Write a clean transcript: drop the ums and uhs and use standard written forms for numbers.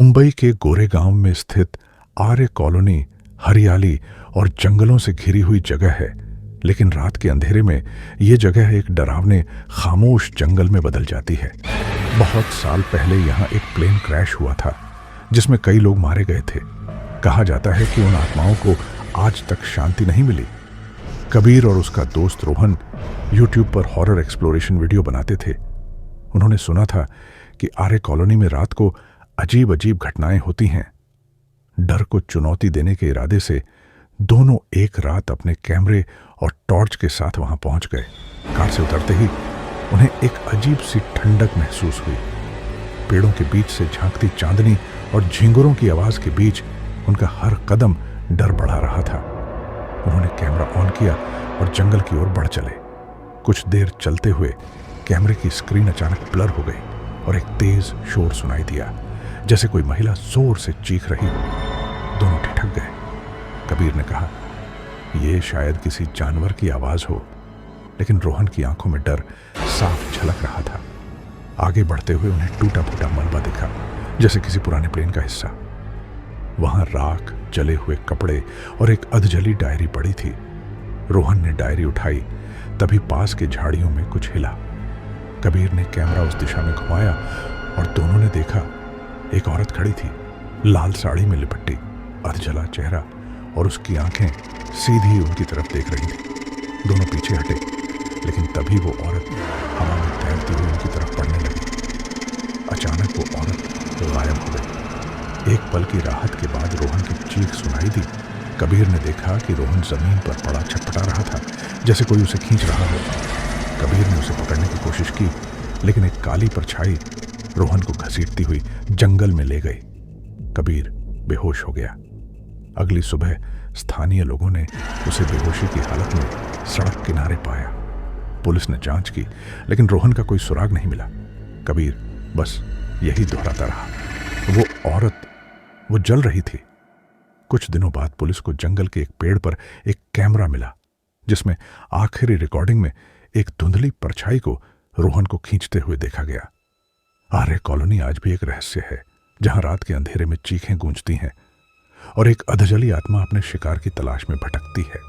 मुंबई के गोरेगांव में स्थित आर्य कॉलोनी हरियाली और जंगलों से घिरी हुई जगह है, लेकिन रात के अंधेरे में ये जगह एक डरावने खामोश जंगल में बदल जाती है। बहुत साल पहले यहाँ एक प्लेन क्रैश हुआ था जिसमें कई लोग मारे गए थे। कहा जाता है कि उन आत्माओं को आज तक शांति नहीं मिली। कबीर और उसका दोस्त रोहन यूट्यूब पर हॉरर एक्सप्लोरेशन वीडियो बनाते थे। उन्होंने सुना था कि आर्य कॉलोनी में रात को अजीब अजीब घटनाएं होती हैं। डर को चुनौती देने के इरादे से दोनों एक रात अपने कैमरे और टॉर्च के साथ वहां पहुंच गए। कार से उतरते ही उन्हें एक अजीब सी ठंडक महसूस हुई। पेड़ों के बीच से झांकती चांदनी और झिंगुरों की आवाज के बीच उनका हर कदम डर बढ़ा रहा था। उन्होंने कैमरा ऑन किया और जंगल की ओर बढ़ चले। कुछ देर चलते हुए कैमरे की स्क्रीन अचानक ब्लर हो गई और एक तेज शोर सुनाई दिया, जैसे कोई महिला जोर से चीख रही हो। दोनों ठिठक गए। कबीर ने कहा, यह शायद किसी जानवर की आवाज हो, लेकिन रोहन की आंखों में डर साफ झलक रहा था। आगे बढ़ते हुए उन्हें टूटा फूटा मलबा दिखा, जैसे किसी पुराने प्लेन का हिस्सा। वहां राख, जले हुए कपड़े और एक अधजली डायरी पड़ी थी। रोहन ने डायरी उठाई, तभी पास के झाड़ियों में कुछ हिला। कबीर ने कैमरा उस दिशा में घुमाया और दोनों ने देखा एक औरत खड़ी थी, लाल साड़ी में लिपटी, अधजला चेहरा और उसकी आंखें सीधी उनकी तरफ देख रही थी। दोनों पीछे हटे, लेकिन तभी वो औरत हवा में तैरती हुई उनकी तरफ बढ़ने लगी। अचानक वो औरत गायब हो गई। एक पल की राहत के बाद रोहन की चीख सुनाई दी। कबीर ने देखा कि रोहन जमीन पर पड़ा छटपटा रहा था, जैसे कोई उसे खींच रहा हो। कबीर ने उसे पकड़ने की कोशिश की, लेकिन एक काली परछाई रोहन को घसीटती हुई जंगल में ले गई। कबीर बेहोश हो गया। अगली सुबह स्थानीय लोगों ने उसे बेहोशी की हालत में सड़क किनारे पाया। पुलिस ने जांच की, लेकिन रोहन का कोई सुराग नहीं मिला। कबीर बस यही दोहराता रहा। वो औरत, वो जल रही थी। कुछ दिनों बाद पुलिस को जंगल के एक पेड़ पर एक कैमरा मिला, जिसमें आखिरी रिकॉर्डिंग में एक धुंधली परछाई को रोहन को खींचते हुए देखा गया। आर्य कॉलोनी आज भी एक रहस्य है, जहां रात के अंधेरे में चीखें गूंजती हैं और एक अधजली आत्मा अपने शिकार की तलाश में भटकती है।